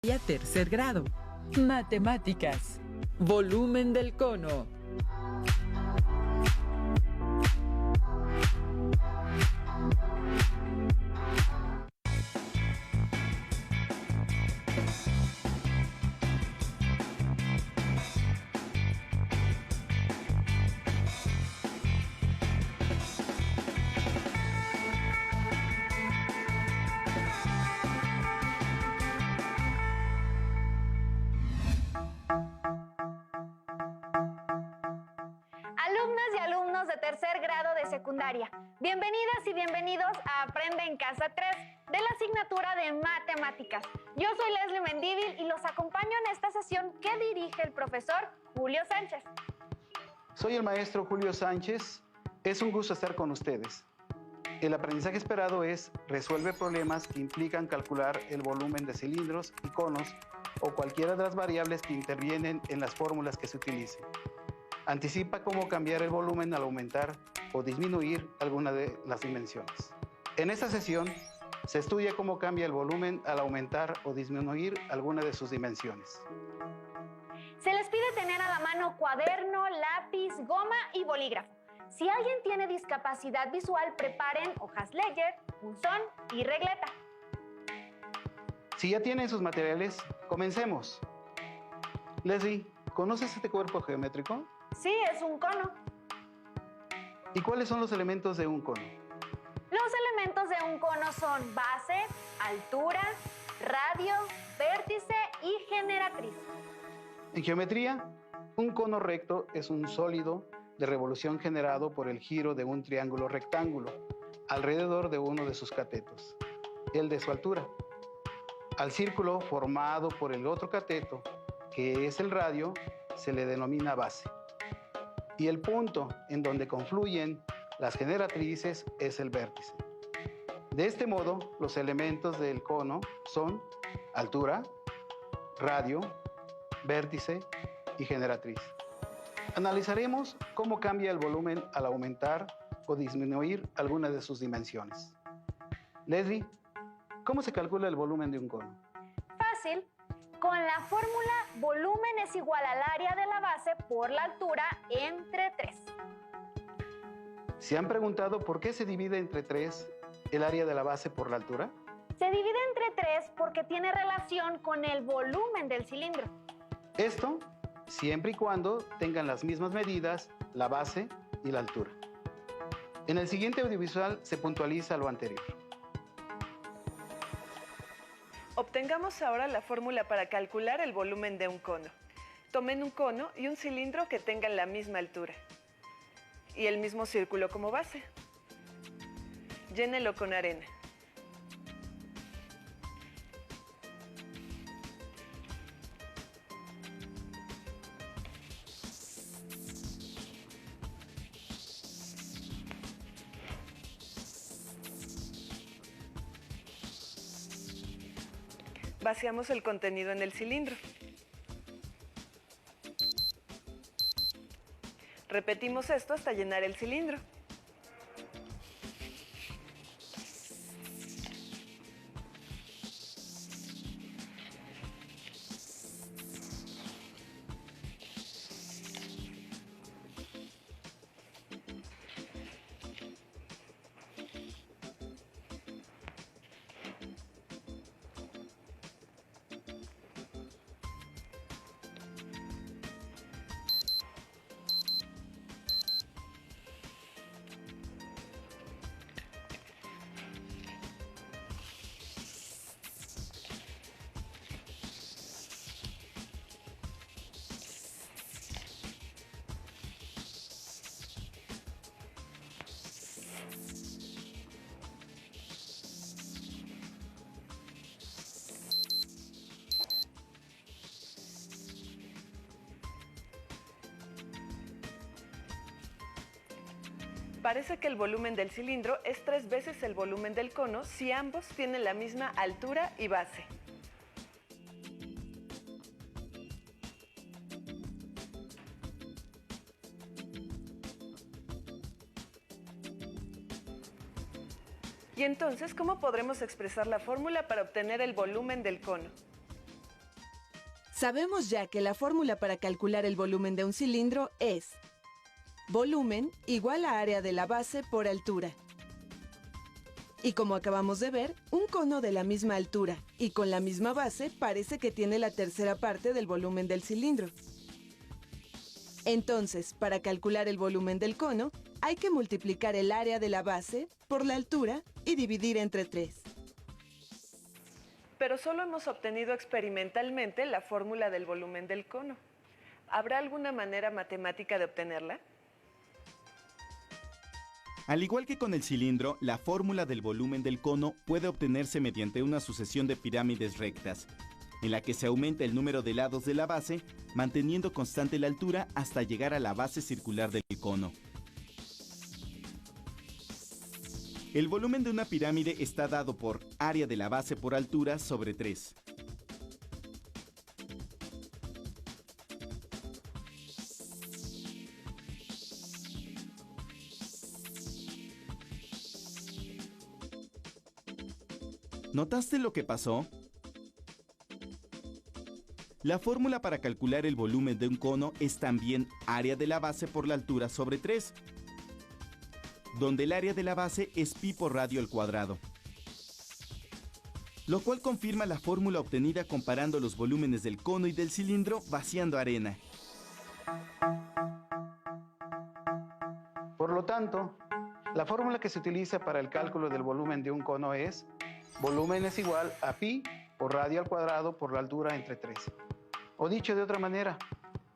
Tercer grado. Matemáticas. Volumen del cono. Alumnas y alumnos de tercer grado de secundaria, bienvenidas y bienvenidos a Aprende en Casa 3 de la asignatura de Matemáticas. Yo soy Leslie Mendívil y los acompaño en esta sesión que dirige el profesor Julio Sánchez. Soy el maestro Julio Sánchez. Es un gusto estar con ustedes. El aprendizaje esperado es resuelve problemas que implican calcular el volumen de cilindros y conos o cualquiera de las variables que intervienen en las fórmulas que se utilicen. Anticipa cómo cambiar el volumen al aumentar o disminuir alguna de las dimensiones. En esta sesión se estudia cómo cambia el volumen al aumentar o disminuir alguna de sus dimensiones. Se les pide tener a la mano cuaderno, lápiz, goma y bolígrafo. Si alguien tiene discapacidad visual, preparen hojas Ledger, punzón y regleta. Si ya tienen sus materiales, comencemos. Leslie, ¿conoces este cuerpo geométrico? Sí, es un cono. ¿Y cuáles son los elementos de un cono? Los elementos de un cono son base, altura, radio, vértice y generatriz. En geometría, un cono recto es un sólido de revolución generado por el giro de un triángulo rectángulo alrededor de uno de sus catetos, el de su altura. Al círculo formado por el otro cateto, que es el radio, se le denomina base. Y el punto en donde confluyen las generatrices es el vértice. De este modo, los elementos del cono son altura, radio, vértice y generatriz. Analizaremos cómo cambia el volumen al aumentar o disminuir alguna de sus dimensiones. Leslie, ¿cómo se calcula el volumen de un cono? Fácil. Con la fórmula volumen es igual al área de la base por la altura entre 3. ¿Se han preguntado por qué se divide entre 3 el área de la base por la altura? Se divide entre 3 porque tiene relación con el volumen del cilindro. Esto siempre y cuando tengan las mismas medidas, la base y la altura. En el siguiente audiovisual se puntualiza lo anterior. Obtengamos ahora la fórmula para calcular el volumen de un cono. Tomen un cono y un cilindro que tengan la misma altura y el mismo círculo como base. Llénelo con arena. Vaciamos el contenido en el cilindro. Repetimos esto hasta llenar el cilindro. Parece que el volumen del cilindro es 3 veces el volumen del cono si ambos tienen la misma altura y base. Y entonces, ¿cómo podremos expresar la fórmula para obtener el volumen del cono? Sabemos ya que la fórmula para calcular el volumen de un cilindro es volumen igual a área de la base por altura. Y como acabamos de ver, un cono de la misma altura y con la misma base parece que tiene la tercera parte del volumen del cilindro. Entonces, para calcular el volumen del cono, hay que multiplicar el área de la base por la altura y dividir entre 3. Pero solo hemos obtenido experimentalmente la fórmula del volumen del cono. ¿Habrá alguna manera matemática de obtenerla? Al igual que con el cilindro, la fórmula del volumen del cono puede obtenerse mediante una sucesión de pirámides rectas, en la que se aumenta el número de lados de la base, manteniendo constante la altura hasta llegar a la base circular del cono. El volumen de una pirámide está dado por área de la base por altura sobre 3. ¿Notaste lo que pasó? La fórmula para calcular el volumen de un cono es también área de la base por la altura sobre 3, donde el área de la base es pi por radio al cuadrado, lo cual confirma la fórmula obtenida comparando los volúmenes del cono y del cilindro vaciando arena. Por lo tanto, la fórmula que se utiliza para el cálculo del volumen de un cono es volumen es igual a pi por radio al cuadrado por la altura entre 3. O dicho de otra manera,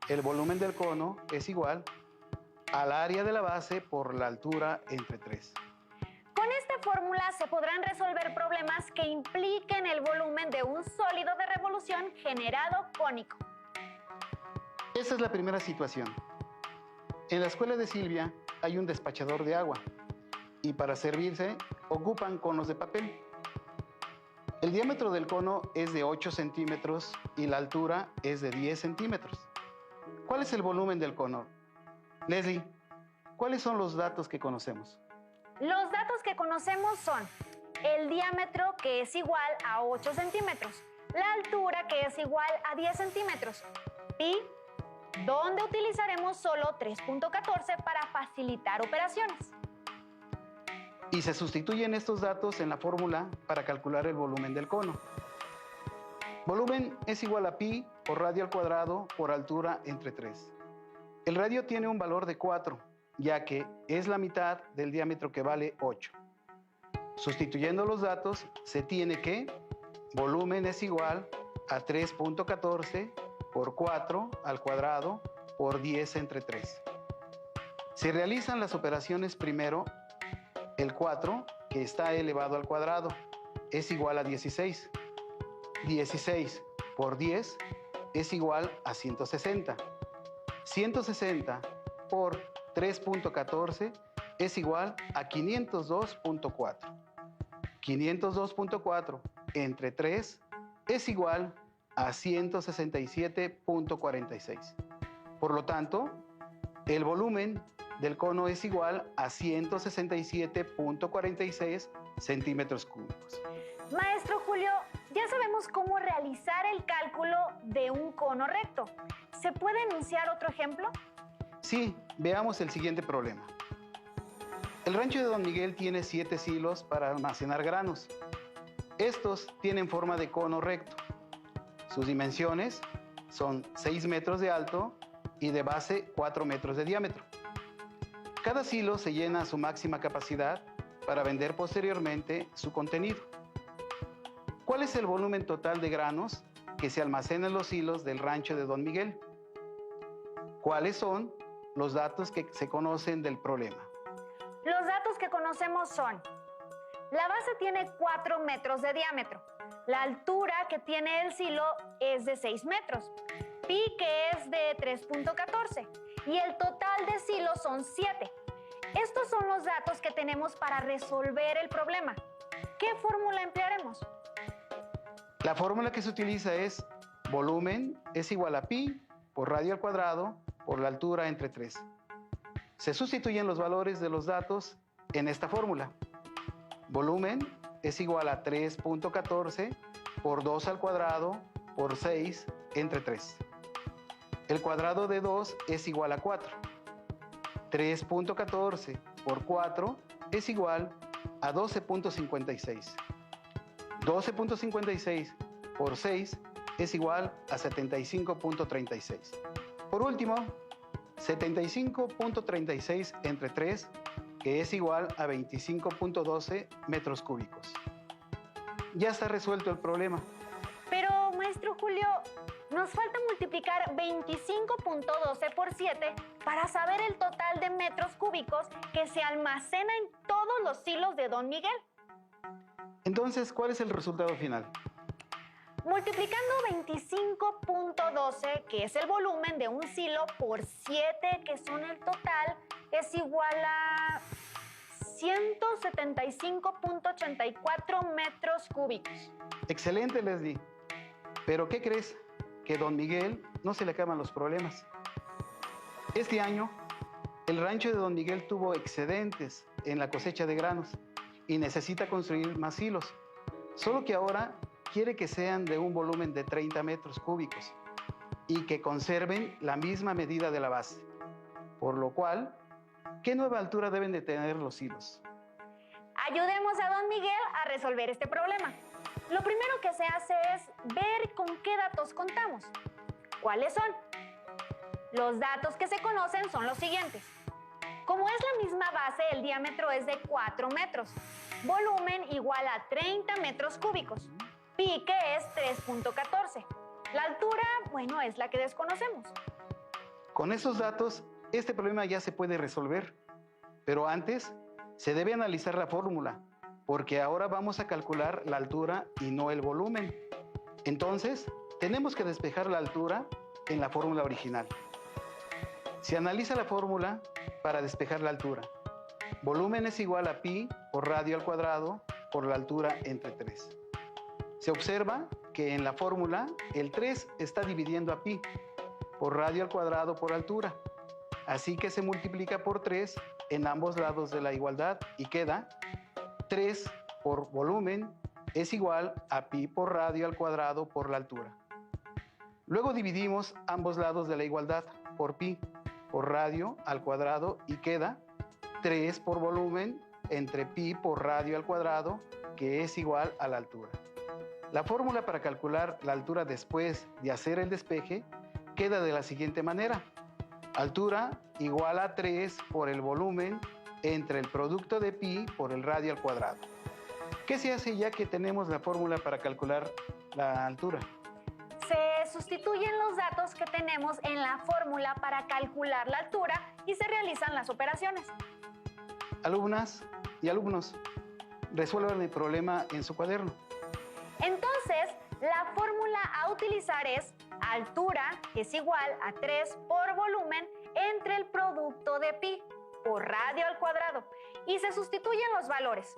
el volumen del cono es igual al área de la base por la altura entre 3. Con esta fórmula se podrán resolver problemas que impliquen el volumen de un sólido de revolución generado cónico. Esta es la primera situación. En la escuela de Silvia hay un despachador de agua y para servirse ocupan conos de papel. El diámetro del cono es de 8 centímetros y la altura es de 10 centímetros. ¿Cuál es el volumen del cono? Leslie, ¿cuáles son los datos que conocemos? Los datos que conocemos son el diámetro, que es igual a 8 centímetros, la altura, que es igual a 10 centímetros, y donde utilizaremos solo 3.14 para facilitar operaciones. Y se sustituyen estos datos en la fórmula para calcular el volumen del cono. Volumen es igual a pi por radio al cuadrado por altura entre 3. El radio tiene un valor de 4, ya que es la mitad del diámetro que vale 8. Sustituyendo los datos, se tiene que volumen es igual a 3.14 por 4 al cuadrado por 10 entre 3. Se realizan las operaciones primero. El 4, que está elevado al cuadrado, es igual a 16. 16 por 10 es igual a 160. 160 por 3.14 es igual a 502.4. 502.4 entre 3 es igual a 167.46. Por lo tanto, el volumen del cono es igual a 167.46 centímetros cúbicos. Maestro Julio, ya sabemos cómo realizar el cálculo de un cono recto. ¿Se puede enunciar otro ejemplo? Sí, veamos el siguiente problema. El rancho de Don Miguel tiene 7 silos para almacenar granos. Estos tienen forma de cono recto. Sus dimensiones son 6 metros de alto y de base 4 metros de diámetro. Cada silo se llena a su máxima capacidad para vender posteriormente su contenido. ¿Cuál es el volumen total de granos que se almacena en los silos del rancho de Don Miguel? ¿Cuáles son los datos que se conocen del problema? Los datos que conocemos son: la base tiene 4 metros de diámetro, la altura que tiene el silo es de 6 metros, pi que es de 3.14 y el total de silos son 7. Estos son los datos que tenemos para resolver el problema. ¿Qué fórmula emplearemos? La fórmula que se utiliza es volumen es igual a pi por radio al cuadrado por la altura entre 3. Se sustituyen los valores de los datos en esta fórmula. Volumen es igual a 3.14 por 2 al cuadrado por 6 entre 3. El cuadrado de 2 es igual a 4. 3.14 por 4 es igual a 12.56. 12.56 por 6 es igual a 75.36. Por último, 75.36 entre 3, que es igual a 25.12 metros cúbicos. Ya está resuelto el problema. Pero, maestro Julio, nos falta multiplicar 25.12 por 7 para saber el total de metros cúbicos que se almacena en todos los silos de Don Miguel. Entonces, ¿cuál es el resultado final? Multiplicando 25.12, que es el volumen de un silo, por 7, que son el total, es igual a 175.84 metros cúbicos. Excelente, Leslie. Pero ¿qué crees? Que Don Miguel no se le acaban los problemas. Este año, el rancho de Don Miguel tuvo excedentes en la cosecha de granos y necesita construir más silos. Solo que ahora quiere que sean de un volumen de 30 metros cúbicos y que conserven la misma medida de la base. Por lo cual, ¿qué nueva altura deben de tener los silos? Ayudemos a Don Miguel a resolver este problema. Lo primero que se hace es ver con qué datos contamos. ¿Cuáles son? Los datos que se conocen son los siguientes. Como es la misma base, el diámetro es de 4 metros. Volumen igual a 30 metros cúbicos. Pi, que es 3.14. La altura, bueno, es la que desconocemos. Con esos datos, este problema ya se puede resolver. Pero antes, se debe analizar la fórmula, porque ahora vamos a calcular la altura y no el volumen. Entonces, tenemos que despejar la altura en la fórmula original. Se analiza la fórmula para despejar la altura. Volumen es igual a pi por radio al cuadrado por la altura entre 3. Se observa que en la fórmula el 3 está dividiendo a pi por radio al cuadrado por altura. Así que se multiplica por 3 en ambos lados de la igualdad y queda 3 por volumen es igual a pi por radio al cuadrado por la altura. Luego dividimos ambos lados de la igualdad por pi por radio al cuadrado y queda 3 por volumen entre pi por radio al cuadrado, que es igual a la altura. La fórmula para calcular la altura después de hacer el despeje queda de la siguiente manera. Altura igual a 3 por el volumen entre el producto de pi por el radio al cuadrado. ¿Qué se hace ya que tenemos la fórmula para calcular la altura? Se sustituyen los datos que tenemos en la fórmula para calcular la altura y se realizan las operaciones. Alumnas y alumnos, resuelvan el problema en su cuaderno. Entonces, la fórmula a utilizar es altura es igual a 3 por volumen entre el producto de pi por radio al cuadrado y se sustituyen los valores.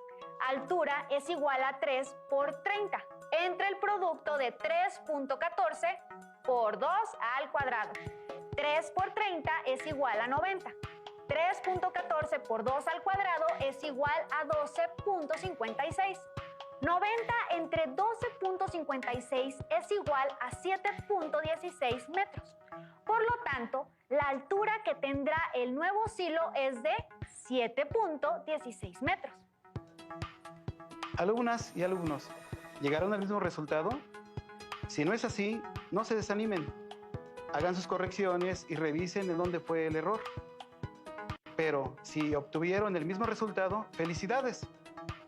Altura es igual a 3 por 30 entre el producto de 3.14 por 2 al cuadrado. 3 por 30 es igual a 90. 3.14 por 2 al cuadrado es igual a 12.56. 90 entre 12.56 es igual a 7.16 metros. Por lo tanto, la altura que tendrá el nuevo silo es de 7.16 metros. Alumnas y alumnos, ¿llegaron al mismo resultado? Si no es así, no se desanimen. Hagan sus correcciones y revisen en dónde fue el error. Pero si obtuvieron el mismo resultado, ¡felicidades!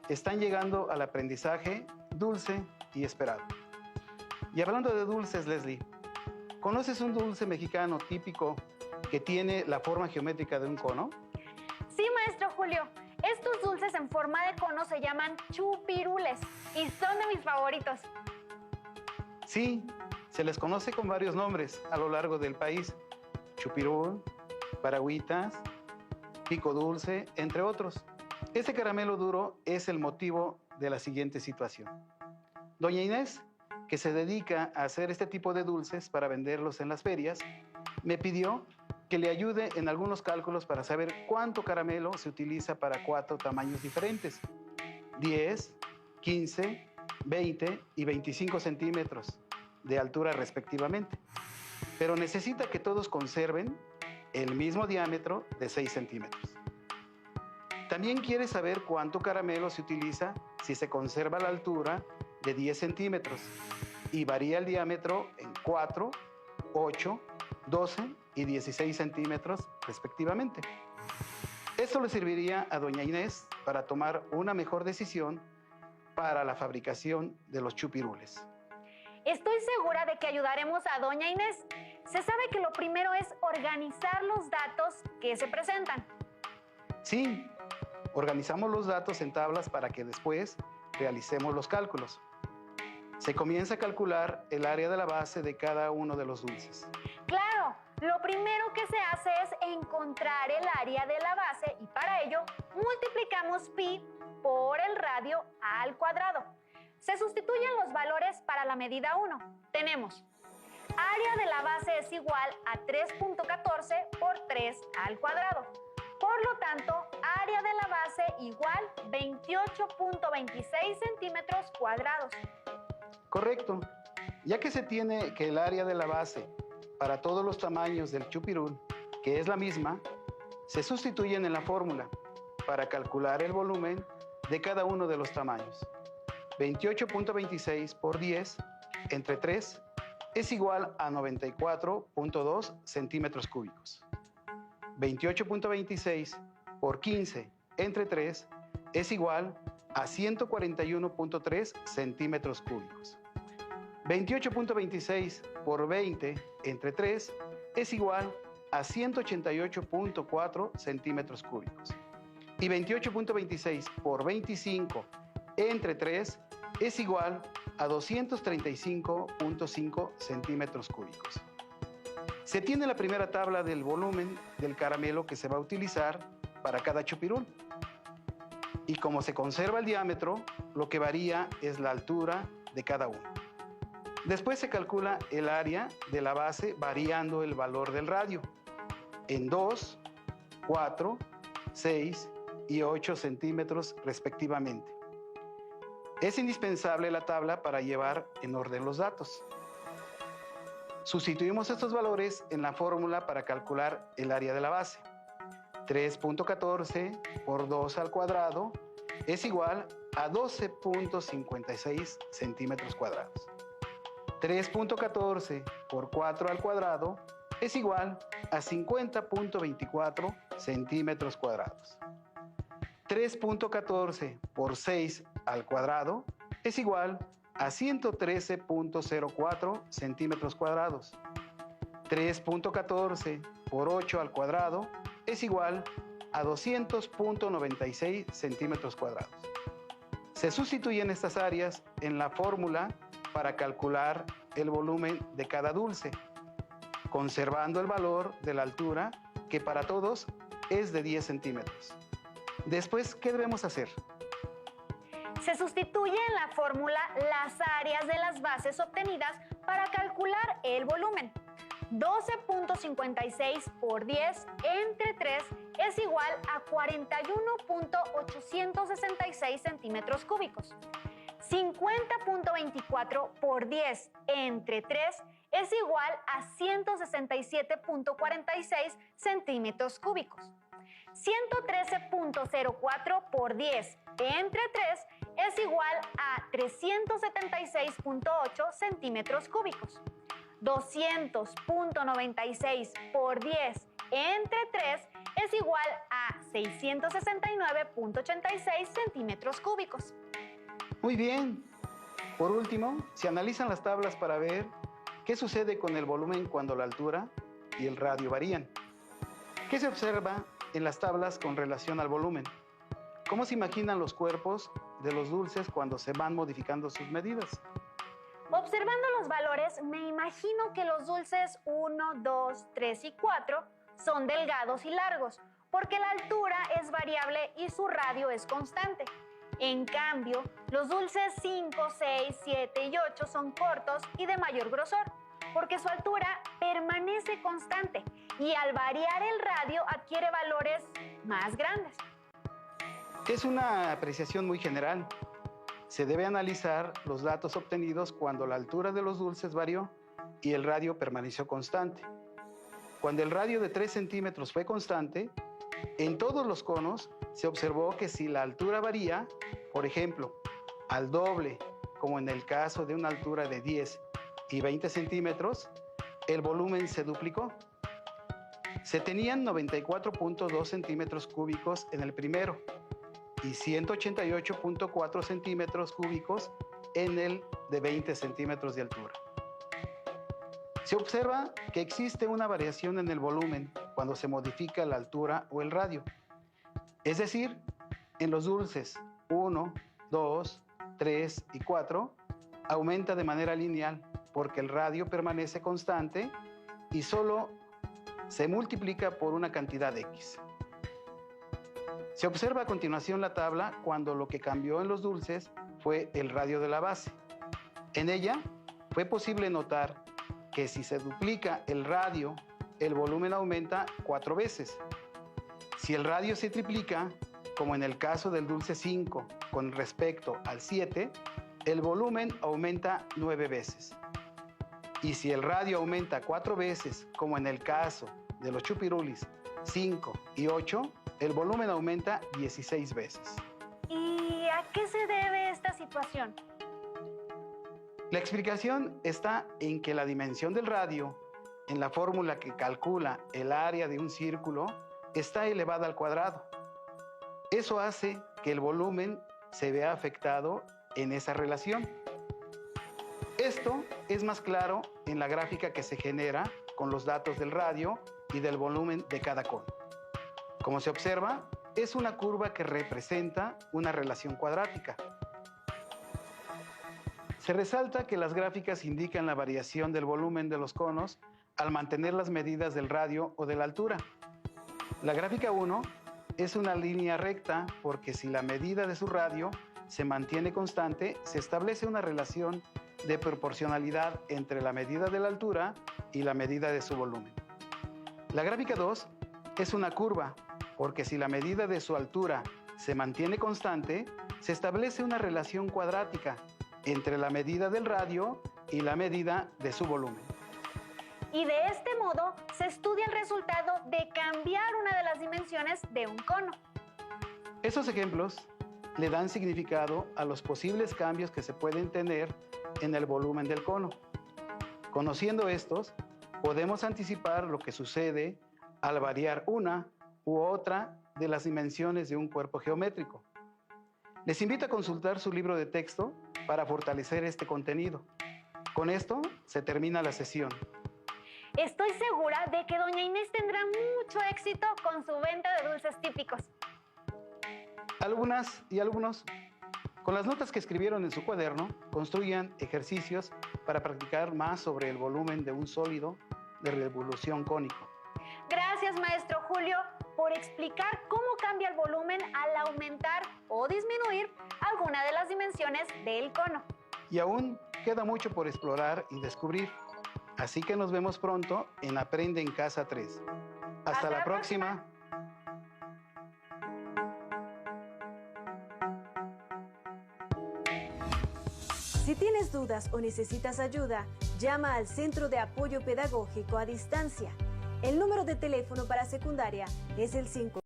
Están llegando al aprendizaje dulce y esperado. Y hablando de dulces, Leslie, ¿conoces un dulce mexicano típico que tiene la forma geométrica de un cono? Sí, maestro Julio. Estos dulces en forma de cono se llaman chupirules y son de mis favoritos. Sí, se les conoce con varios nombres a lo largo del país. Chupirul, paragüitas, pico dulce, entre otros. Este caramelo duro es el motivo de la siguiente situación. Doña Inés, que se dedica a hacer este tipo de dulces para venderlos en las ferias, me pidió que le ayude en algunos cálculos para saber cuánto caramelo se utiliza para 4 tamaños diferentes: 10, 15, 20 y 25 centímetros. de altura respectivamente, pero necesita que todos conserven el mismo diámetro de 6 centímetros. También quiere saber cuánto caramelo se utiliza si se conserva la altura de 10 centímetros y varía el diámetro en 4, 8, 12 y 16 centímetros respectivamente. Esto le serviría a doña Inés para tomar una mejor decisión para la fabricación de los chupirules. Estoy segura de que ayudaremos a doña Inés. Se sabe que lo primero es organizar los datos que se presentan. Sí, organizamos los datos en tablas para que después realicemos los cálculos. Se comienza a calcular el área de la base de cada uno de los dulces. Claro, lo primero que se hace es encontrar el área de la base y para ello multiplicamos pi por el radio al cuadrado. Se sustituyen los valores para la medida 1. Tenemos área de la base es igual a 3.14 por 3 al cuadrado. Por lo tanto, área de la base igual 28.26 centímetros cuadrados. Correcto. Ya que se tiene que el área de la base para todos los tamaños del chupirul, que es la misma, se sustituyen en la fórmula para calcular el volumen de cada uno de los tamaños. 28.26 por 10 entre 3 es igual a 94.2 centímetros cúbicos. 28.26 por 15 entre 3 es igual a 141.3 centímetros cúbicos. 28.26 por 20 entre 3 es igual a 188.4 centímetros cúbicos. Y 28.26 por 25 entre 3 es igual a 235.5 centímetros cúbicos. Se tiene la primera tabla del volumen del caramelo que se va a utilizar para cada chupirul. Y como se conserva el diámetro, lo que varía es la altura de cada uno. Después se calcula el área de la base variando el valor del radio en 2, 4, 6 y 8 centímetros respectivamente. Es indispensable la tabla para llevar en orden los datos. Sustituimos estos valores en la fórmula para calcular el área de la base. 3.14 por 2 al cuadrado es igual a 12.56 centímetros cuadrados. 3.14 por 4 al cuadrado es igual a 50.24 centímetros cuadrados. 3.14 por 6 al cuadrado es igual a 113.04 centímetros cuadrados. 3.14 por 8 al cuadrado es igual a 200.96 centímetros cuadrados. Se sustituyen estas áreas en la fórmula para calcular el volumen de cada dulce, conservando el valor de la altura que para todos es de 10 centímetros. Después, ¿qué debemos hacer? Se sustituye en la fórmula las áreas de las bases obtenidas para calcular el volumen. 12.56 por 10 entre 3 es igual a 41.866 centímetros cúbicos. 50.24 por 10 entre 3 es igual a 167.46 centímetros cúbicos. 113.04 por 10 entre 3 es igual a 376.8 centímetros cúbicos. 200.96 por 10 entre 3 es igual a 669.86 centímetros cúbicos. Muy bien. Por último, se analizan las tablas para ver qué sucede con el volumen cuando la altura y el radio varían. ¿Qué se observa en las tablas con relación al volumen? ¿Cómo se imaginan los cuerpos de los dulces cuando se van modificando sus medidas? Observando los valores, me imagino que los dulces 1, 2, 3 y 4 son delgados y largos, porque la altura es variable y su radio es constante. En cambio, los dulces 5, 6, 7 y 8 son cortos y de mayor grosor, porque su altura permanece constante y al variar el radio adquiere valores más grandes. Es una apreciación muy general. Se debe analizar los datos obtenidos cuando la altura de los dulces varió y el radio permaneció constante. Cuando el radio de 3 centímetros fue constante, en todos los conos se observó que si la altura varía, por ejemplo, al doble, como en el caso de una altura de 10 y 20 centímetros, el volumen se duplicó. Se tenían 94.2 centímetros cúbicos en el primero y 188.4 centímetros cúbicos en el de 20 centímetros de altura. Se observa que existe una variación en el volumen cuando se modifica la altura o el radio. Es decir, en los dulces 1, 2, 3 y 4 aumenta de manera lineal porque el radio permanece constante y solo se multiplica por una cantidad X. Se observa a continuación la tabla cuando lo que cambió en los dulces fue el radio de la base. En ella fue posible notar que si se duplica el radio, el volumen aumenta 4 veces. Si el radio se triplica, como en el caso del dulce 5 con respecto al 7, el volumen aumenta 9 veces. Y si el radio aumenta 4 veces, como en el caso de los chupirulis 5 y 8, el volumen aumenta 16 veces. ¿Y a qué se debe esta situación? La explicación está en que la dimensión del radio, en la fórmula que calcula el área de un círculo, está elevada al cuadrado. Eso hace que el volumen se vea afectado en esa relación. Esto es más claro en la gráfica que se genera con los datos del radio y del volumen de cada cono. Como se observa, es una curva que representa una relación cuadrática. Se resalta que las gráficas indican la variación del volumen de los conos al mantener las medidas del radio o de la altura. La gráfica 1 es una línea recta porque si la medida de su radio se mantiene constante, se establece una relación de proporcionalidad entre la medida de la altura y la medida de su volumen. La gráfica 2 es una curva porque si la medida de su altura se mantiene constante, se establece una relación cuadrática entre la medida del radio y la medida de su volumen. Y de este modo se estudia el resultado de cambiar una de las dimensiones de un cono. Esos ejemplos le dan significado a los posibles cambios que se pueden tener en el volumen del cono. Conociendo estos, podemos anticipar lo que sucede al variar una u otra de las dimensiones de un cuerpo geométrico. Les invito a consultar su libro de texto para fortalecer este contenido. Con esto se termina la sesión. Estoy segura de que doña Inés tendrá mucho éxito con su venta de dulces típicos. Algunas y algunos, con las notas que escribieron en su cuaderno, construyan ejercicios para practicar más sobre el volumen de un sólido de revolución cónico. Gracias, maestro Julio, por explicar cómo cambia el volumen al aumentar o disminuir alguna de las dimensiones del cono. Y aún queda mucho por explorar y descubrir. Así que nos vemos pronto en Aprende en Casa 3. Hasta la próxima. Si tienes dudas o necesitas ayuda, llama al Centro de Apoyo Pedagógico a Distancia. El número de teléfono para secundaria es el 5.